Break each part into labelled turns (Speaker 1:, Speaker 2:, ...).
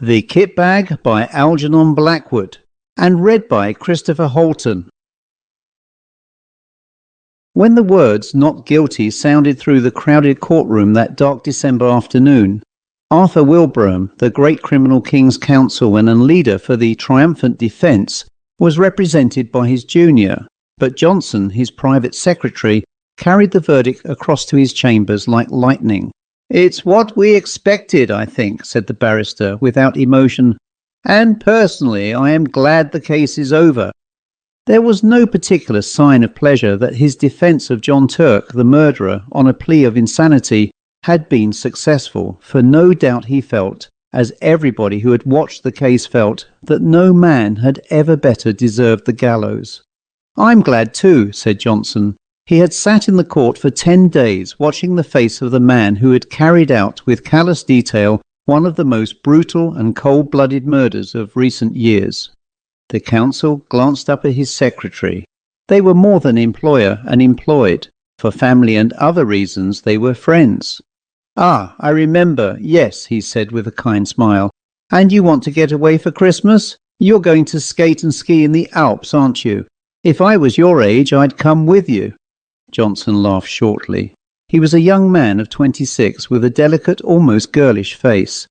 Speaker 1: The Kit Bag by Algernon Blackwood, and read by Christopher Halton. When the words "not guilty" sounded through the crowded courtroom that dark December afternoon, Arthur Wilbraham, the great criminal King's counsel and leader for the triumphant defence, was represented by his junior, but Johnson, his private secretary, carried the verdict across to his chambers like lightning. "It's what we expected, I think," said the barrister, without emotion, "and personally I am glad the case is over." There was no particular sign of pleasure that his defence of John Turk, the murderer, on a plea of insanity, had been successful, for no doubt he felt, as everybody who had watched the case felt, that no man had ever better deserved the gallows. "I'm glad too," said Johnson. He had sat in the court for 10 days, watching the face of the man who had carried out with callous detail one of the most brutal and cold-blooded murders of recent years. The counsel glanced up at his secretary. They were more than employer and employed. For family and other reasons they were friends. "Ah, I remember, yes," he said with a kind smile. "And you want to get away for Christmas? You're going to skate and ski in the Alps, aren't you? If I was your age, I'd come with you." Johnson laughed shortly. He was a young man of 26 with a delicate, almost girlish face.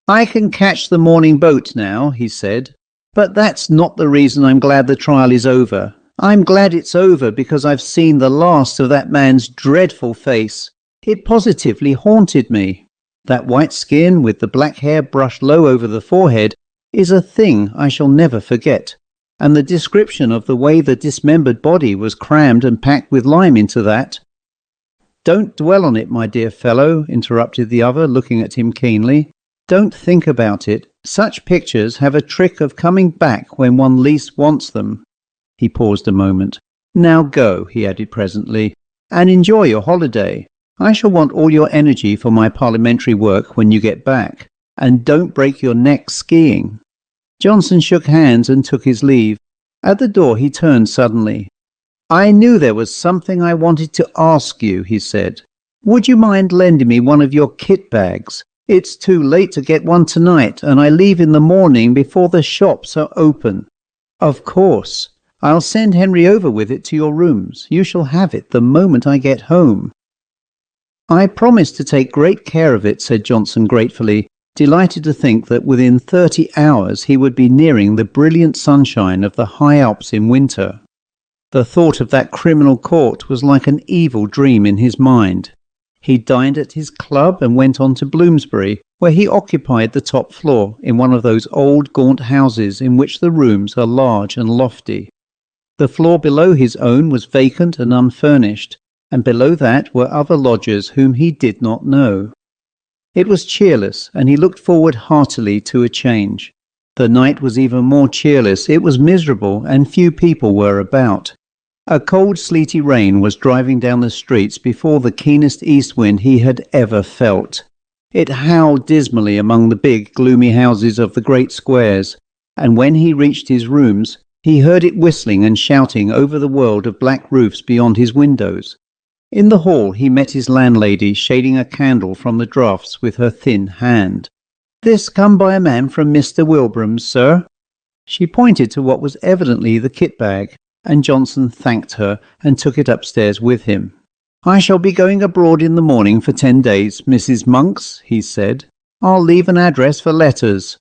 Speaker 1: "I can catch the morning boat now," he said. "But that's not the reason I'm glad the trial is over. I'm glad it's over because I've seen the last of that man's dreadful face. It positively haunted me. That white skin with the black hair brushed low over the forehead is a thing I shall never forget. And the description of the way the dismembered body was crammed and packed with lime into that—" "Don't dwell on it, my dear fellow," interrupted the other, looking at him keenly. "Don't think about it. Such pictures have a trick of coming back when one least wants them." He paused a moment. "Now go," he added presently, "and enjoy your holiday. I shall want all your energy for my parliamentary work when you get back. And don't break your neck skiing." Johnson shook hands and took his leave. At the door he turned suddenly. "I knew there was something I wanted to ask you," he said. "Would you mind lending me one of your kit bags? It's too late to get one tonight, and I leave in the morning before the shops are open." "Of course. I'll send Henry over with it to your rooms. You shall have it the moment I get home." "I promise to take great care of it," said Johnson gratefully, delighted to think that within 30 hours he would be nearing the brilliant sunshine of the high Alps in winter. The thought of that criminal court was like an evil dream in his mind. He dined at his club and went on to Bloomsbury, where he occupied the top floor in one of those old gaunt houses in which the rooms are large and lofty. The floor below his own was vacant and unfurnished, and below that were other lodgers whom he did not know. It was cheerless, and he looked forward heartily to a change. The night was even more cheerless. It was miserable, and few people were about. A cold, sleety rain was driving down the streets before the keenest east wind he had ever felt. It howled dismally among the big, gloomy houses of the great squares, and when he reached his rooms, he heard it whistling and shouting over the world of black roofs beyond his windows. In the hall he met his landlady shading a candle from the draughts with her thin hand. "This come by a man from Mr. Wilbraham's, sir." She pointed to what was evidently the kit bag, and Johnson thanked her and took it upstairs with him. "I shall be going abroad in the morning for 10 days, Mrs. Monks," he said. "I'll leave an address for letters."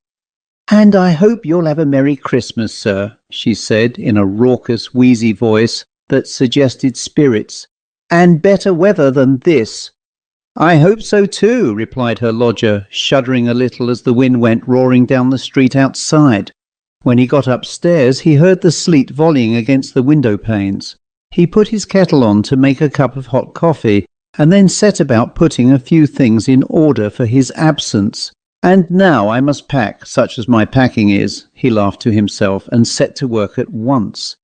Speaker 1: "And I hope you'll have a Merry Christmas, sir," she said in a raucous, wheezy voice that suggested spirits. "And better weather than this." "I hope so too," replied her lodger, shuddering a little as the wind went roaring down the street outside. When he got upstairs, he heard the sleet volleying against the window panes. He put his kettle on to make a cup of hot coffee, and then set about putting a few things in order for his absence. "And now I must pack, such as my packing is," he laughed to himself, and set to work at once.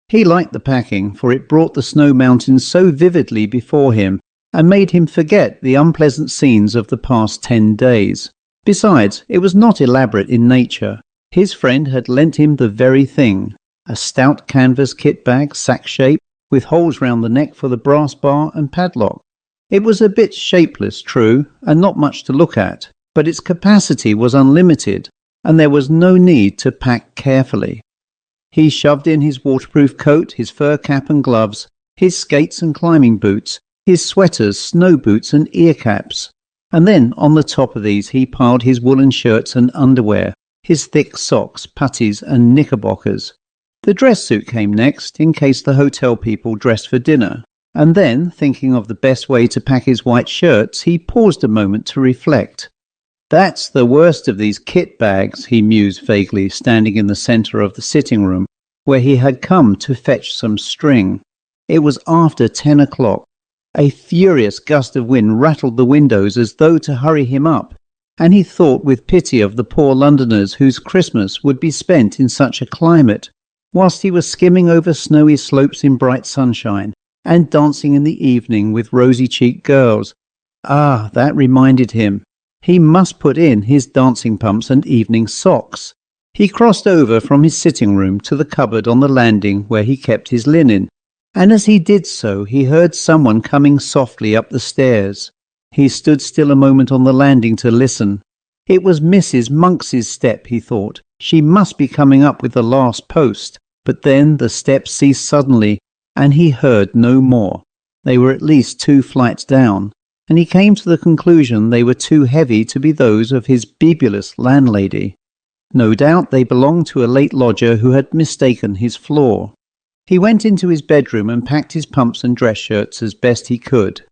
Speaker 1: He liked the packing, for it brought the snow mountains so vividly before him, and made him forget the unpleasant scenes of the past 10 days. Besides, it was not elaborate in nature. His friend had lent him the very thing, a stout canvas kit bag, sack-shape, with holes round the neck for the brass bar and padlock. It was a bit shapeless, true, and not much to look at, but its capacity was unlimited, and there was no need to pack carefully. He shoved in his waterproof coat, his fur cap and gloves, his skates and climbing boots, his sweaters, snow boots and ear caps. And then on the top of these he piled his woolen shirts and underwear, his thick socks, puttees and knickerbockers. The dress suit came next, in case the hotel people dressed for dinner. And then, thinking of the best way to pack his white shirts, he paused a moment to reflect. That's the worst of these kit bags, he mused vaguely, standing in the centre of the sitting room, where he had come to fetch some string. It was after 10 o'clock. A furious gust of wind rattled the windows as though to hurry him up, and he thought with pity of the poor Londoners whose Christmas would be spent in such a climate, whilst he was skimming over snowy slopes in bright sunshine, and dancing in the evening with rosy-cheeked girls. Ah, that reminded him. He must put in his dancing pumps and evening socks. He crossed over from his sitting room to the cupboard on the landing where he kept his linen, and as he did so he heard someone coming softly up the stairs. He stood still a moment on the landing to listen. It was Mrs. Monks's step, he thought. She must be coming up with the last post. But then the steps ceased suddenly, and he heard no more. They were at least 2 flights down, and he came to the conclusion they were too heavy to be those of his bibulous landlady. No doubt they belonged to a late lodger who had mistaken his floor. He went into his bedroom and packed his pumps and dress shirts as best he could.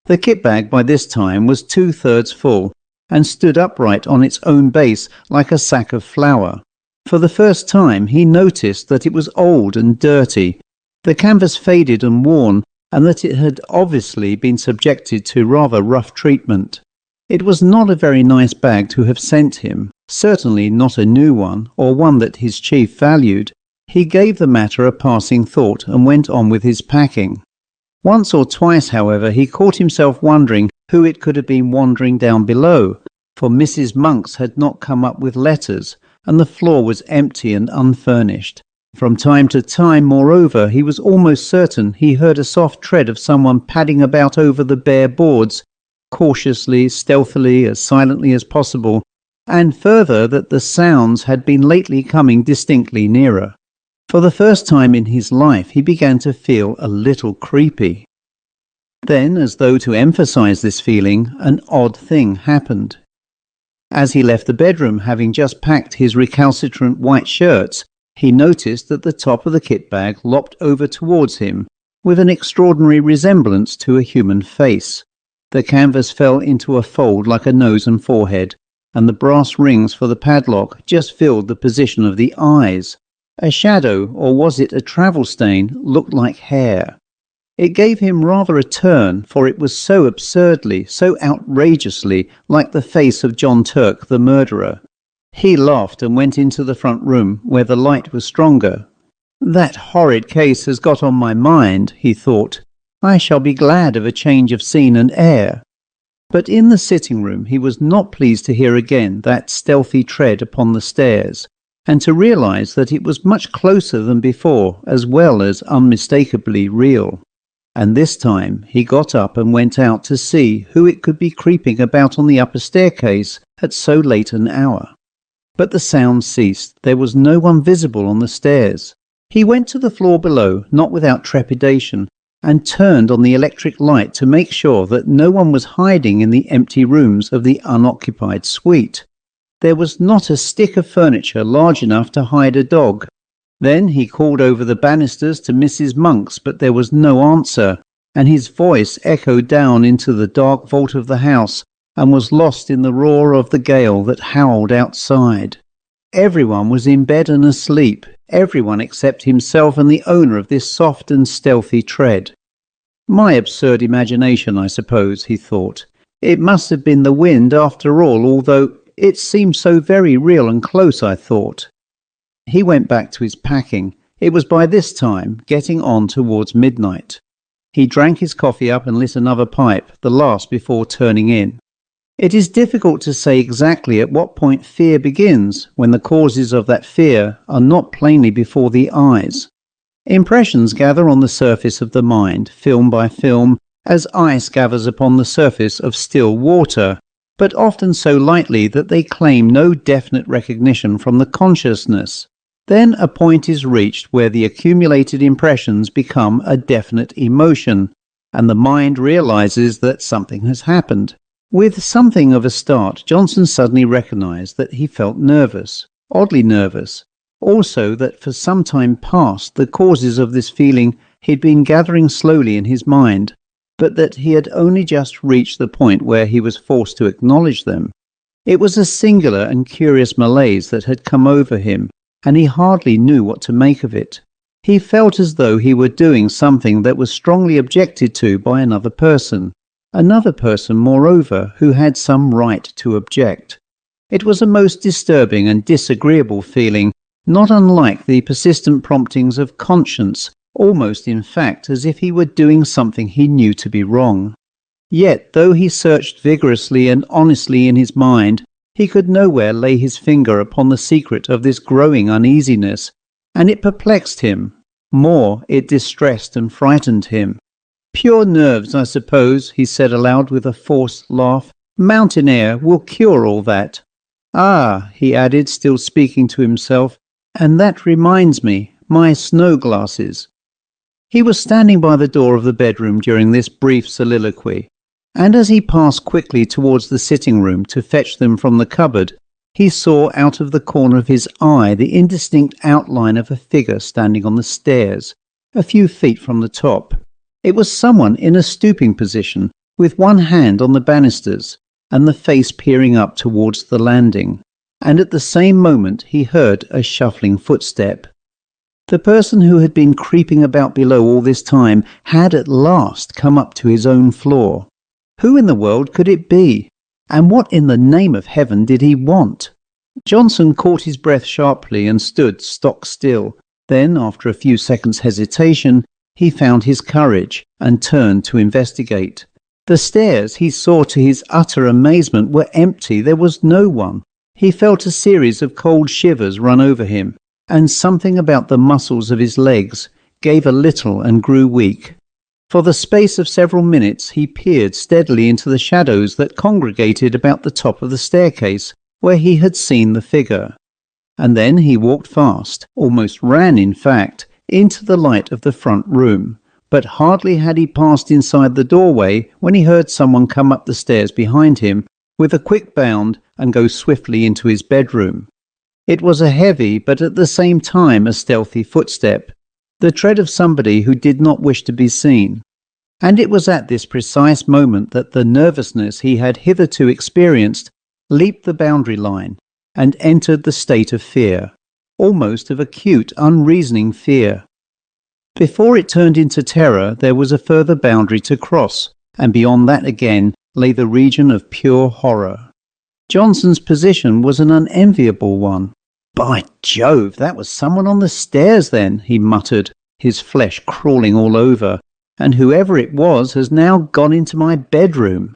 Speaker 1: The kit bag by this time was 2/3 full, and stood upright on its own base like a sack of flour. For the first time he noticed that it was old and dirty, the canvas faded and worn, and that it had obviously been subjected to rather rough treatment. It was not a very nice bag to have sent him, certainly not a new one, or one that his chief valued. He gave the matter a passing thought and went on with his packing. Once or twice, however, he caught himself wondering who it could have been wandering down below, for Mrs. Monks had not come up with letters, and the floor was empty and unfurnished. From time to time, moreover, he was almost certain he heard a soft tread of someone padding about over the bare boards, cautiously, stealthily, as silently as possible, and further that the sounds had been lately coming distinctly nearer. For the first time in his life he began to feel a little creepy. Then, as though to emphasize this feeling, an odd thing happened. As he left the bedroom, having just packed his recalcitrant white shirts, he noticed that the top of the kit bag lopped over towards him, with an extraordinary resemblance to a human face. The canvas fell into a fold like a nose and forehead, and the brass rings for the padlock just filled the position of the eyes. A shadow, or was it a travel stain, looked like hair. It gave him rather a turn, for it was so absurdly, so outrageously like the face of John Turk, the murderer. He laughed and went into the front room, where the light was stronger. "That horrid case has got on my mind," he thought. "I shall be glad of a change of scene and air." But in the sitting room he was not pleased to hear again that stealthy tread upon the stairs, and to realize that it was much closer than before, as well as unmistakably real. And this time he got up and went out to see who it could be creeping about on the upper staircase at so late an hour. But the sound ceased. There was no one visible on the stairs. He went to the floor below, not without trepidation, and turned on the electric light to make sure that no one was hiding in the empty rooms of the unoccupied suite. There was not a stick of furniture large enough to hide a dog. Then he called over the banisters to Mrs. Monks, but there was no answer, and his voice echoed down into the dark vault of the house and was lost in the roar of the gale that howled outside. Everyone was in bed and asleep, everyone except himself and the owner of this soft and stealthy tread. My absurd imagination, I suppose, he thought. It must have been the wind after all, although it seemed so very real and close, I thought. He went back to his packing. It was by this time getting on towards midnight. He drank his coffee up and lit another pipe, the last before turning in. It is difficult to say exactly at what point fear begins, when the causes of that fear are not plainly before the eyes. Impressions gather on the surface of the mind, film by film, as ice gathers upon the surface of still water, but often so lightly that they claim no definite recognition from the consciousness. Then a point is reached where the accumulated impressions become a definite emotion, and the mind realizes that something has happened. With something of a start, Johnson suddenly recognized that he felt nervous, oddly nervous. Also that for some time past the causes of this feeling he'd been gathering slowly in his mind, but that he had only just reached the point where he was forced to acknowledge them. It was a singular and curious malaise that had come over him, and he hardly knew what to make of it. He felt as though he were doing something that was strongly objected to by another person moreover, who had some right to object. It was a most disturbing and disagreeable feeling, not unlike the persistent promptings of conscience, almost in fact as if he were doing something he knew to be wrong. Yet, though he searched vigorously and honestly in his mind, he could nowhere lay his finger upon the secret of this growing uneasiness, and it perplexed him. More, it distressed and frightened him. "Pure nerves, I suppose," he said aloud with a forced laugh. "Mountain air will cure all that. Ah," he added, still speaking to himself, "and that reminds me, my snow glasses." He was standing by the door of the bedroom during this brief soliloquy, and as he passed quickly towards the sitting room to fetch them from the cupboard, he saw out of the corner of his eye the indistinct outline of a figure standing on the stairs, a few feet from the top. It was someone in a stooping position, with one hand on the banisters, and the face peering up towards the landing. And at the same moment he heard a shuffling footstep. The person who had been creeping about below all this time had at last come up to his own floor. Who in the world could it be? And what in the name of heaven did he want? Johnson caught his breath sharply and stood stock still. Then, after a few seconds' hesitation, he found his courage and turned to investigate. The stairs, he saw to his utter amazement, were empty. There was no one. He felt a series of cold shivers run over him, and something about the muscles of his legs gave a little and grew weak. For the space of several minutes he peered steadily into the shadows that congregated about the top of the staircase where he had seen the figure. And then he walked fast, almost ran in fact, into the light of the front room. But hardly had he passed inside the doorway when he heard someone come up the stairs behind him with a quick bound and go swiftly into his bedroom. It was a heavy but at the same time a stealthy footstep, the tread of somebody who did not wish to be seen. And it was at this precise moment that the nervousness he had hitherto experienced leaped the boundary line and entered the state of fear, almost of acute, unreasoning fear. Before it turned into terror, there was a further boundary to cross, and beyond that again lay the region of pure horror. Johnson's position was an unenviable one. "By Jove, that was someone on the stairs then," he muttered, his flesh crawling all over, "and whoever it was has now gone into my bedroom."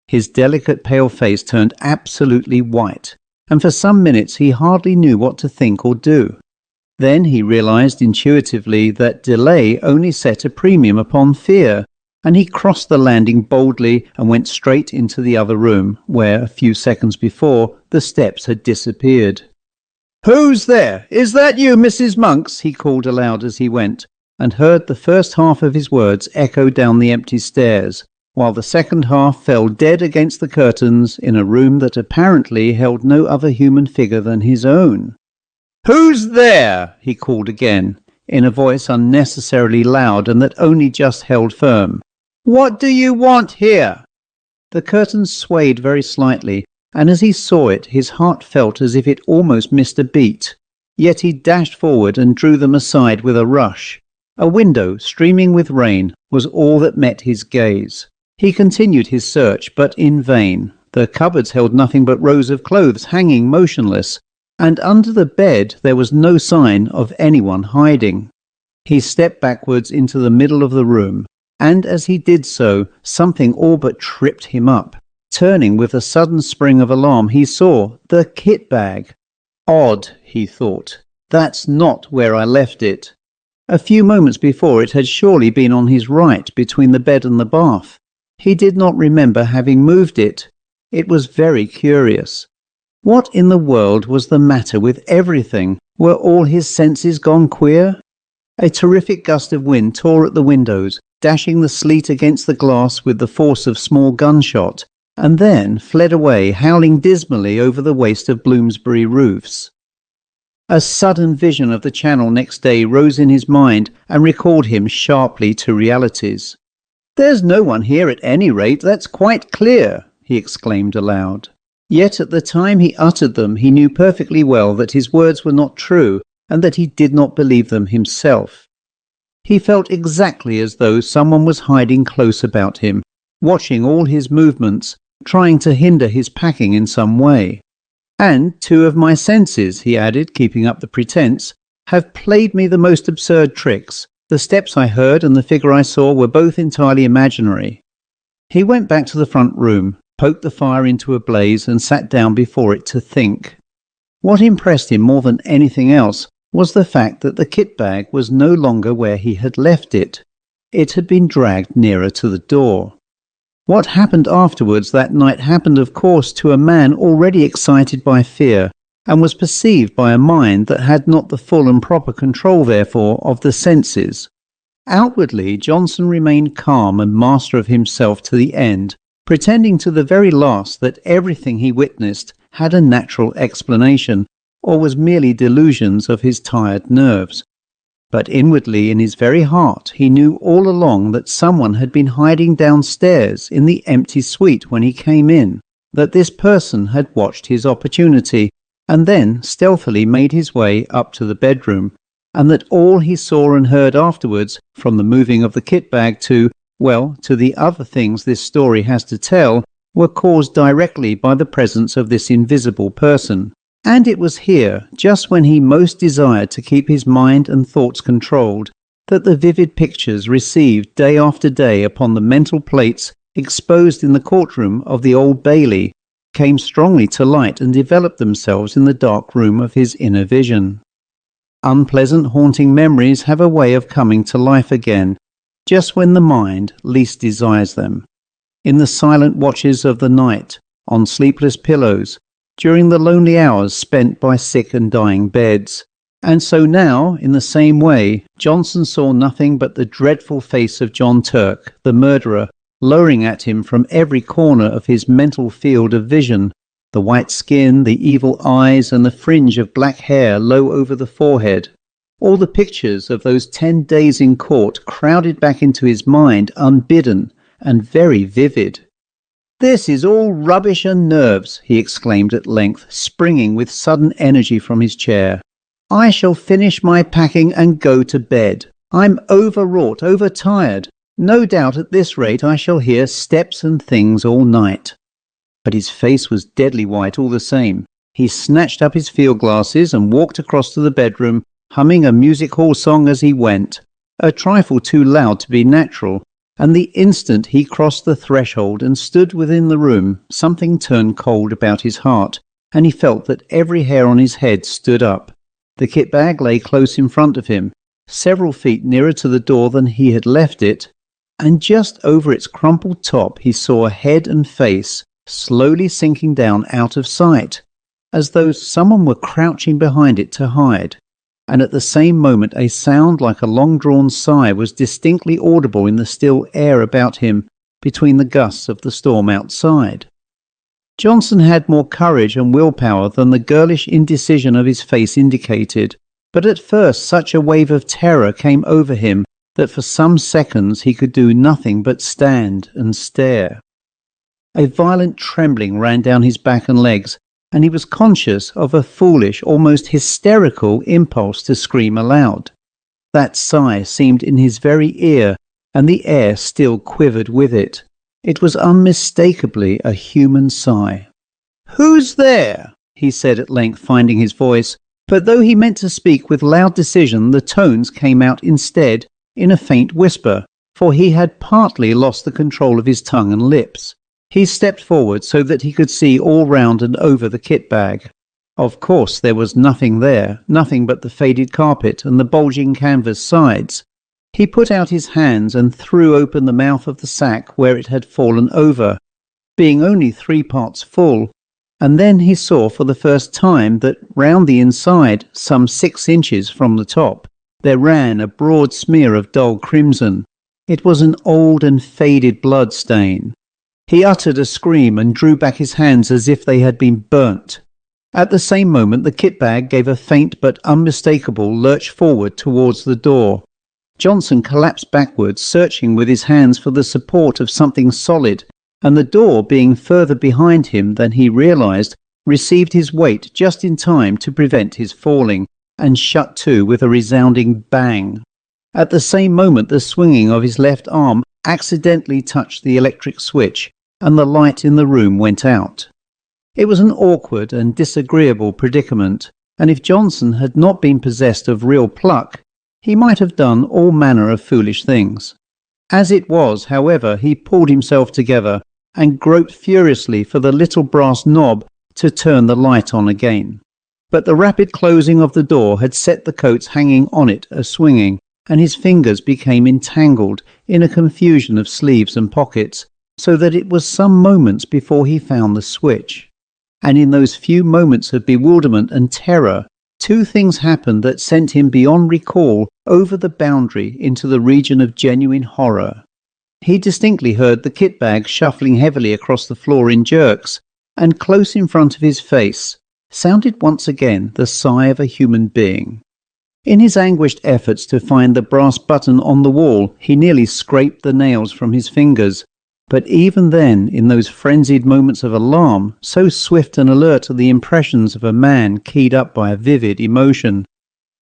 Speaker 1: His delicate pale face turned absolutely white, and for some minutes he hardly knew what to think or do. Then he realized intuitively that delay only set a premium upon fear, and he crossed the landing boldly and went straight into the other room, where, a few seconds before, the steps had disappeared. "Who's there? Is that you, Mrs. Monks?" he called aloud as he went, and heard the first half of his words echo down the empty stairs, while the second half fell dead against the curtains in a room that apparently held no other human figure than his own. "Who's there?" he called again, in a voice unnecessarily loud and that only just held firm. "What do you want here?" The curtains swayed very slightly, and as he saw it, his heart felt as if it almost missed a beat. Yet he dashed forward and drew them aside with a rush. A window, streaming with rain, was all that met his gaze. He continued his search, but in vain. The cupboards held nothing but rows of clothes hanging motionless, and under the bed there was no sign of anyone hiding. He stepped backwards into the middle of the room, and as he did so, something all but tripped him up. Turning with a sudden spring of alarm, he saw the kit bag. "Odd," he thought. "That's not where I left it." A few moments before it had surely been on his right between the bed and the bath. He did not remember having moved it. It was very curious. What in the world was the matter with everything? Were all his senses gone queer? A terrific gust of wind tore at the windows, dashing the sleet against the glass with the force of small gunshot, and then fled away, howling dismally over the waste of Bloomsbury roofs. A sudden vision of the Channel next day rose in his mind and recalled him sharply to realities. "There's no one here at any rate, that's quite clear," he exclaimed aloud. Yet at the time he uttered them he knew perfectly well that his words were not true and that he did not believe them himself. He felt exactly as though someone was hiding close about him, watching all his movements, trying to hinder his packing in some way. "And 2 of my senses," he added, keeping up the pretense, "have played me the most absurd tricks. The steps I heard and the figure I saw were both entirely imaginary." He went back to the front room, poked the fire into a blaze and sat down before it to think. What impressed him more than anything else was the fact that the kit bag was no longer where he had left it. It had been dragged nearer to the door. What happened afterwards that night happened, of course, to a man already excited by fear, and was perceived by a mind that had not the full and proper control, therefore, of the senses. Outwardly, Johnson remained calm and master of himself to the end, pretending to the very last that everything he witnessed had a natural explanation, or was merely delusions of his tired nerves. But inwardly, in his very heart, he knew all along that someone had been hiding downstairs in the empty suite when he came in, that this person had watched his opportunity, and then stealthily made his way up to the bedroom, and that all he saw and heard afterwards, from the moving of the kit bag to the other things this story has to tell, were caused directly by the presence of this invisible person. And it was here, just when he most desired to keep his mind and thoughts controlled, that the vivid pictures received day after day upon the mental plates exposed in the courtroom of the Old Bailey came strongly to light and developed themselves in the dark room of his inner vision. Unpleasant, haunting memories have a way of coming to life again, just when the mind least desires them. In the silent watches of the night, on sleepless pillows, during the lonely hours spent by sick and dying beds. And so now, in the same way, Johnson saw nothing but the dreadful face of John Turk, the murderer, lowering at him from every corner of his mental field of vision, the white skin, the evil eyes, and the fringe of black hair low over the forehead. All the pictures of those 10 days in court crowded back into his mind unbidden and very vivid. "This is all rubbish and nerves," he exclaimed at length, springing with sudden energy from his chair. "I shall finish my packing and go to bed. I'm overwrought, overtired. No doubt at this rate I shall hear steps and things all night." But his face was deadly white all the same. He snatched up his field glasses and walked across to the bedroom, humming a music-hall song as he went, a trifle too loud to be natural. And the instant he crossed the threshold and stood within the room, something turned cold about his heart, and he felt that every hair on his head stood up. The kit bag lay close in front of him, several feet nearer to the door than he had left it, and just over its crumpled top he saw a head and face slowly sinking down out of sight, as though someone were crouching behind it to hide. And at the same moment a sound like a long-drawn sigh was distinctly audible in the still air about him between the gusts of the storm outside. Johnson had more courage and willpower than the girlish indecision of his face indicated, but at first such a wave of terror came over him that for some seconds he could do nothing but stand and stare. A violent trembling ran down his back and legs, and he was conscious of a foolish, almost hysterical impulse to scream aloud. That sigh seemed in his very ear, and the air still quivered with it. It was unmistakably a human sigh. "Who's there?" he said at length, finding his voice, but though he meant to speak with loud decision, the tones came out instead in a faint whisper, for he had partly lost the control of his tongue and lips. He stepped forward so that he could see all round and over the kit bag. Of course there was nothing there, nothing but the faded carpet and the bulging canvas sides. He put out his hands and threw open the mouth of the sack where it had fallen over, being only 3 parts full, and then he saw for the first time that round the inside, some 6 inches from the top, there ran a broad smear of dull crimson. It was an old and faded blood stain. He uttered a scream and drew back his hands as if they had been burnt. At the same moment the kit bag gave a faint but unmistakable lurch forward towards the door. Johnson collapsed backwards, searching with his hands for the support of something solid, and the door, being further behind him than he realized, received his weight just in time to prevent his falling, and shut to with a resounding bang. At the same moment the swinging of his left arm accidentally touched the electric switch, and the light in the room went out. It was an awkward and disagreeable predicament, and if Johnson had not been possessed of real pluck, he might have done all manner of foolish things. As it was, however, he pulled himself together and groped furiously for the little brass knob to turn the light on again. But the rapid closing of the door had set the coats hanging on it a-swinging, and his fingers became entangled in a confusion of sleeves and pockets, so that it was some moments before he found the switch. And in those few moments of bewilderment and terror, 2 things happened that sent him beyond recall over the boundary into the region of genuine horror. He distinctly heard the kit bag shuffling heavily across the floor in jerks, and close in front of his face sounded once again the sigh of a human being. In his anguished efforts to find the brass button on the wall, he nearly scraped the nails from his fingers. But even then, in those frenzied moments of alarm, so swift and alert are the impressions of a man keyed up by a vivid emotion,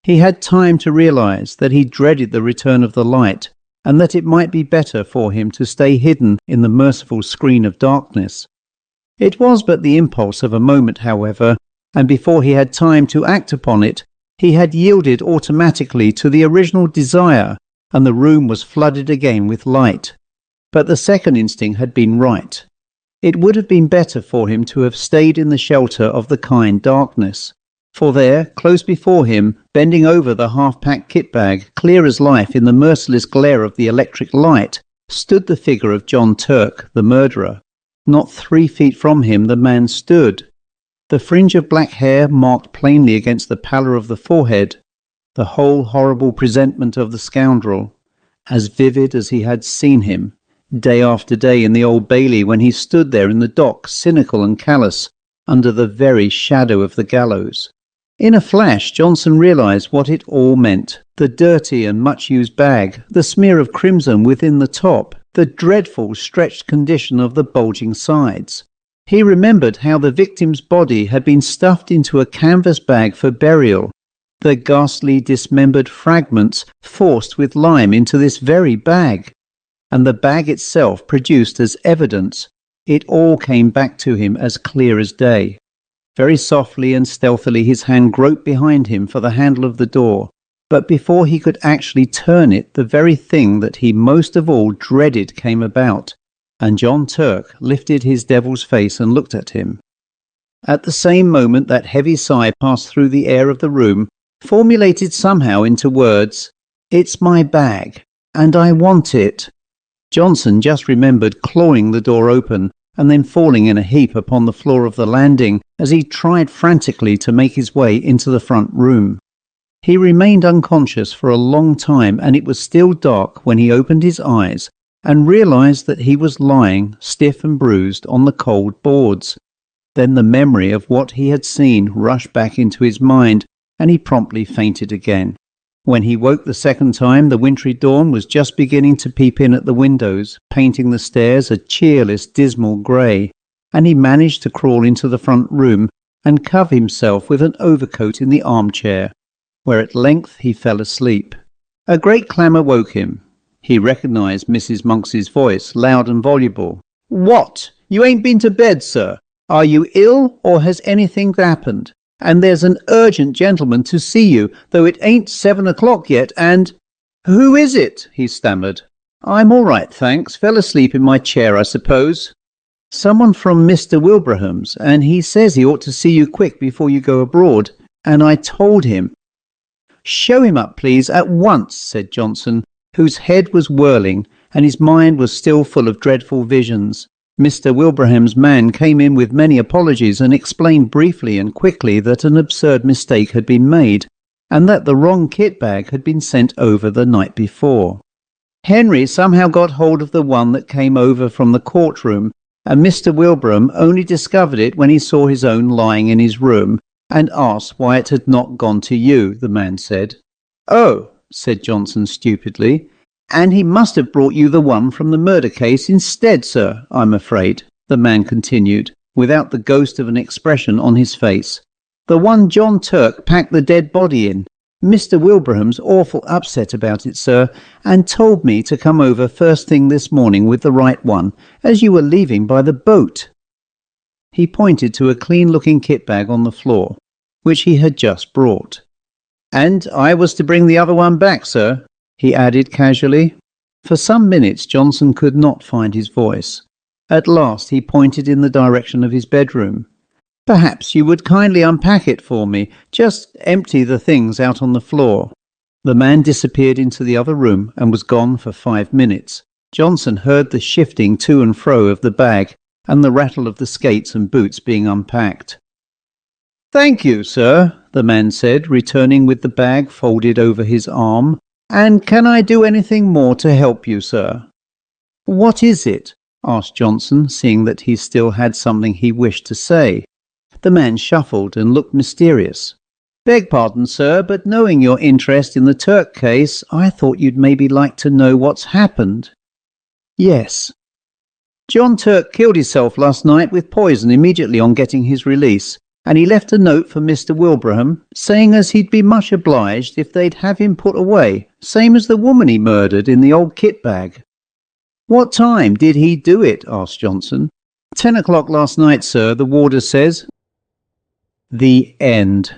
Speaker 1: he had time to realize that he dreaded the return of the light, and that it might be better for him to stay hidden in the merciful screen of darkness. It was but the impulse of a moment, however, and before he had time to act upon it, he had yielded automatically to the original desire, and the room was flooded again with light. But the second instinct had been right. It would have been better for him to have stayed in the shelter of the kind darkness, for there, close before him, bending over the half-packed kit bag, clear as life in the merciless glare of the electric light, stood the figure of John Turk, the murderer. Not 3 feet from him the man stood. The fringe of black hair marked plainly against the pallor of the forehead, the whole horrible presentment of the scoundrel, as vivid as he had seen him, day after day in the Old Bailey when he stood there in the dock, cynical and callous, under the very shadow of the gallows. In a flash Johnson realized what it all meant: the dirty and much-used bag, the smear of crimson within the top, the dreadful stretched condition of the bulging sides. He remembered how the victim's body had been stuffed into a canvas bag for burial, the ghastly dismembered fragments forced with lime into this very bag, and the bag itself produced as evidence. It all came back to him as clear as day. Very softly and stealthily his hand groped behind him for the handle of the door, but before he could actually turn it, the very thing that he most of all dreaded came about, and John Turk lifted his devil's face and looked at him. At the same moment that heavy sigh passed through the air of the room, formulated somehow into words, "It's my bag, and I want it." Johnson just remembered clawing the door open, and then falling in a heap upon the floor of the landing as he tried frantically to make his way into the front room. He remained unconscious for a long time, and it was still dark when he opened his eyes and realized that he was lying, stiff and bruised, on the cold boards. Then the memory of what he had seen rushed back into his mind, and he promptly fainted again. When he woke the second time, the wintry dawn was just beginning to peep in at the windows, painting the stairs a cheerless, dismal grey, and he managed to crawl into the front room and cover himself with an overcoat in the armchair, where at length he fell asleep. A great clamour woke him. He recognised Mrs. Monks's voice, loud and voluble. "What? You ain't been to bed, sir? Are you ill, or has anything happened? And there's an urgent gentleman to see you, though it ain't 7 o'clock yet, and—" "Who is it?" he stammered. "I'm all right, thanks. Fell asleep in my chair, I suppose." "Someone from Mr. Wilbraham's, and he says he ought to see you quick before you go abroad, and I told him—" "Show him up, please, at once," said Johnson, whose head was whirling, and his mind was still full of dreadful visions. Mr. Wilbraham's man came in with many apologies and explained briefly and quickly that an absurd mistake had been made, and that the wrong kit bag had been sent over the night before. Henry somehow got hold of the one that came over from the courtroom, and Mr. Wilbraham only discovered it when he saw his own lying in his room, and asked why it had not gone to you, the man said. "Oh," said Johnson stupidly, "and he must have brought you the one from the murder case instead, sir, I'm afraid," the man continued, without the ghost of an expression on his face. "The one John Turk packed the dead body in. Mr. Wilbraham's awful upset about it, sir, and told me to come over first thing this morning with the right one, as you were leaving by the boat." He pointed to a clean-looking kit bag on the floor, which he had just brought. "And I was to bring the other one back, sir," he added casually. For some minutes Johnson could not find his voice. At last he pointed in the direction of his bedroom. "Perhaps you would kindly unpack it for me. Just empty the things out on the floor." The man disappeared into the other room and was gone for 5 minutes. Johnson heard the shifting to and fro of the bag and the rattle of the skates and boots being unpacked. "Thank you, sir," the man said, returning with the bag folded over his arm. "And can I do anything more to help you, sir?" "What is it?" asked Johnson, seeing that he still had something he wished to say. The man shuffled and looked mysterious. "Beg pardon, sir, but knowing your interest in the Turk case, I thought you'd maybe like to know what's happened." "Yes." "John Turk killed himself last night with poison immediately on getting his release, and he left a note for Mr. Wilbraham, saying as he'd be much obliged if they'd have him put away, same as the woman he murdered in the old kit bag." "What time did he do it?" asked Johnson. 10 o'clock last night, sir, the warder says. The end.